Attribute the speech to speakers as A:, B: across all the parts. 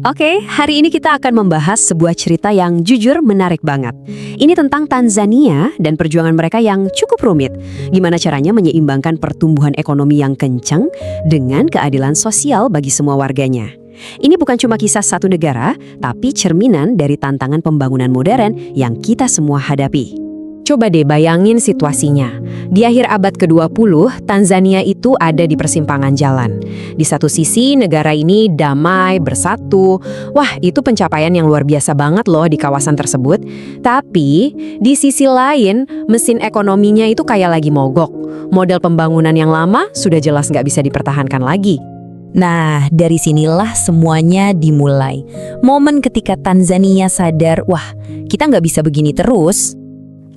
A: Oke, hari ini kita akan membahas sebuah cerita yang jujur menarik banget. Ini tentang Tanzania dan perjuangan mereka yang cukup rumit. Gimana caranya menyeimbangkan pertumbuhan ekonomi yang kencang dengan keadilan sosial bagi semua warganya. Ini bukan cuma kisah satu negara, tapi cerminan dari tantangan pembangunan modern yang kita semua hadapi. Coba deh bayangin situasinya. Di akhir abad ke-20, Tanzania itu ada di persimpangan jalan. Di satu sisi, negara ini damai, bersatu. Wah, itu pencapaian yang luar biasa banget loh di kawasan tersebut. Tapi, di sisi lain, mesin ekonominya itu kayak lagi mogok. Model pembangunan yang lama sudah jelas nggak bisa dipertahankan lagi.
B: Nah, dari sinilah semuanya dimulai. Momen ketika Tanzania sadar, wah, kita nggak bisa begini terus.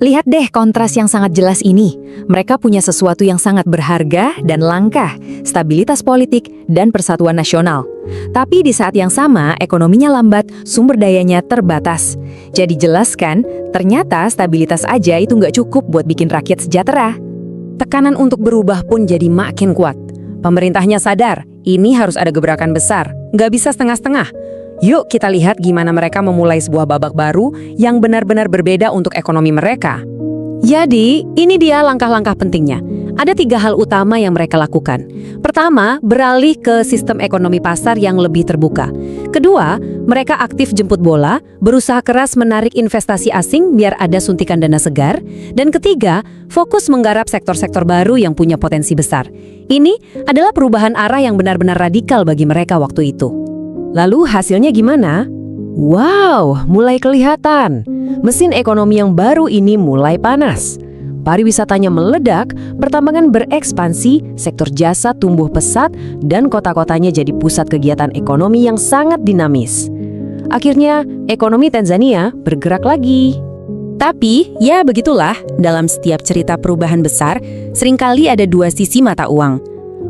A: Lihat deh kontras yang sangat jelas ini. Mereka punya sesuatu yang sangat berharga dan langka, stabilitas politik dan persatuan nasional. Tapi di saat yang sama, ekonominya lambat, sumber dayanya terbatas. Jadi jelas kan, ternyata stabilitas aja itu nggak cukup buat bikin rakyat sejahtera. Tekanan untuk berubah pun jadi makin kuat. Pemerintahnya sadar, ini harus ada gebrakan besar, nggak bisa setengah-setengah. Yuk kita lihat gimana mereka memulai sebuah babak baru yang benar-benar berbeda untuk ekonomi mereka. Jadi, ini dia langkah-langkah pentingnya. Ada 3 hal utama yang mereka lakukan. Pertama, beralih ke sistem ekonomi pasar yang lebih terbuka. Kedua, mereka aktif jemput bola, berusaha keras menarik investasi asing biar ada suntikan dana segar. Dan ketiga, fokus menggarap sektor-sektor baru yang punya potensi besar. Ini adalah perubahan arah yang benar-benar radikal bagi mereka waktu itu. Lalu hasilnya gimana? Wow, mulai kelihatan. Mesin ekonomi yang baru ini mulai panas. Pariwisatanya meledak, pertambangan berekspansi, sektor jasa tumbuh pesat, dan kota-kotanya jadi pusat kegiatan ekonomi yang sangat dinamis. Akhirnya, ekonomi Tanzania bergerak lagi.
B: Tapi, ya begitulah, dalam setiap cerita perubahan besar, seringkali ada 2 sisi mata uang.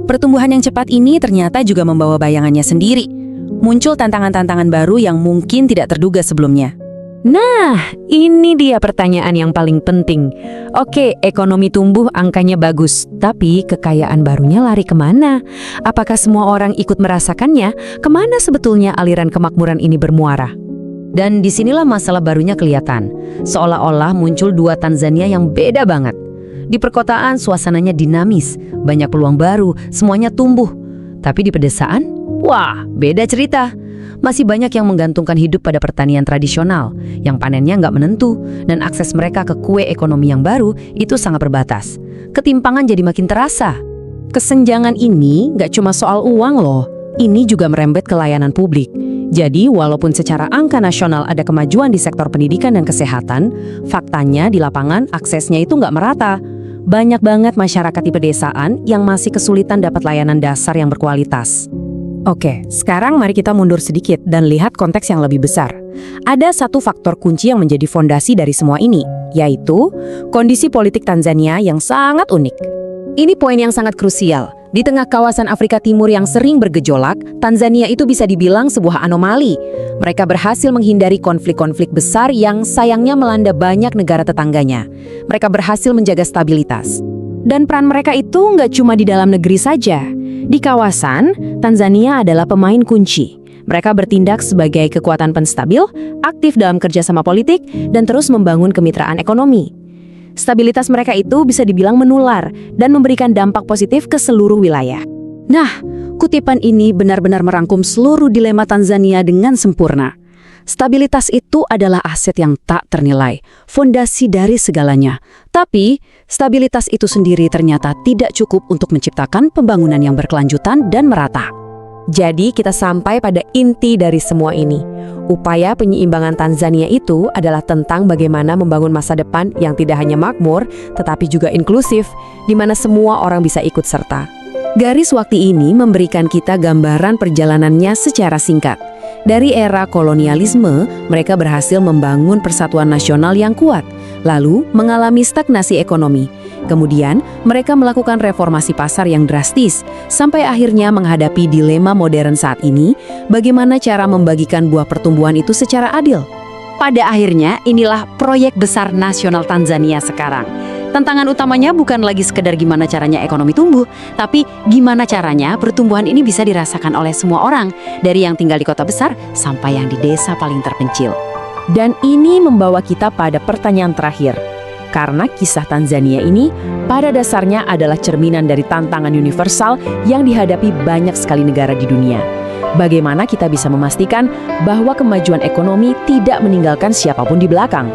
B: Pertumbuhan yang cepat ini ternyata juga membawa bayangannya sendiri. Muncul tantangan-tantangan baru yang mungkin tidak terduga sebelumnya.
A: Nah, ini dia pertanyaan yang paling penting. Oke, ekonomi tumbuh, angkanya bagus, tapi kekayaan barunya lari kemana? Apakah semua orang ikut merasakannya? Kemana sebetulnya aliran kemakmuran ini bermuara? Dan disinilah masalah barunya kelihatan. Seolah-olah muncul 2 Tanzania yang beda banget. Di perkotaan suasananya dinamis, banyak peluang baru, semuanya tumbuh. Tapi di pedesaan, wah, beda cerita. Masih banyak yang menggantungkan hidup pada pertanian tradisional, yang panennya nggak menentu, dan akses mereka ke kue ekonomi yang baru itu sangat terbatas. Ketimpangan jadi makin terasa. Kesenjangan ini nggak cuma soal uang loh, ini juga merembet ke layanan publik. Jadi, walaupun secara angka nasional ada kemajuan di sektor pendidikan dan kesehatan, faktanya di lapangan aksesnya itu nggak merata. Banyak banget masyarakat di pedesaan yang masih kesulitan dapat layanan dasar yang berkualitas. Oke, sekarang mari kita mundur sedikit dan lihat konteks yang lebih besar. Ada satu faktor kunci yang menjadi fondasi dari semua ini, yaitu kondisi politik Tanzania yang sangat unik. Ini poin yang sangat krusial. Di tengah kawasan Afrika Timur yang sering bergejolak, Tanzania itu bisa dibilang sebuah anomali. Mereka berhasil menghindari konflik-konflik besar yang sayangnya melanda banyak negara tetangganya. Mereka berhasil menjaga stabilitas. Dan peran mereka itu nggak cuma di dalam negeri saja. Di kawasan, Tanzania adalah pemain kunci. Mereka bertindak sebagai kekuatan penstabil, aktif dalam kerjasama politik, dan terus membangun kemitraan ekonomi. Stabilitas mereka itu bisa dibilang menular dan memberikan dampak positif ke seluruh wilayah. Nah, kutipan ini benar-benar merangkum seluruh dilema Tanzania dengan sempurna. Stabilitas itu adalah aset yang tak ternilai, fondasi dari segalanya. Tapi, stabilitas itu sendiri ternyata tidak cukup untuk menciptakan pembangunan yang berkelanjutan dan merata. Jadi, kita sampai pada inti dari semua ini. Upaya penyeimbangan Tanzania itu adalah tentang bagaimana membangun masa depan yang tidak hanya makmur, tetapi juga inklusif, di mana semua orang bisa ikut serta. Garis waktu ini memberikan kita gambaran perjalanannya secara singkat. Dari era kolonialisme, mereka berhasil membangun persatuan nasional yang kuat, lalu mengalami stagnasi ekonomi. Kemudian, mereka melakukan reformasi pasar yang drastis, sampai akhirnya menghadapi dilema modern saat ini, bagaimana cara membagikan buah pertumbuhan itu secara adil. Pada akhirnya, inilah proyek besar nasional Tanzania sekarang.
C: Tantangan utamanya bukan lagi sekedar gimana caranya ekonomi tumbuh, tapi gimana caranya pertumbuhan ini bisa dirasakan oleh semua orang, dari yang tinggal di kota besar sampai yang di desa paling terpencil.
B: Dan ini membawa kita pada pertanyaan terakhir. Karena kisah Tanzania ini pada dasarnya adalah cerminan dari tantangan universal yang dihadapi banyak sekali negara di dunia. Bagaimana kita bisa memastikan bahwa kemajuan ekonomi tidak meninggalkan siapapun di belakang?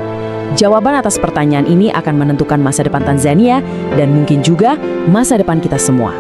B: Jawaban atas pertanyaan ini akan menentukan masa depan Tanzania dan mungkin juga masa depan kita semua.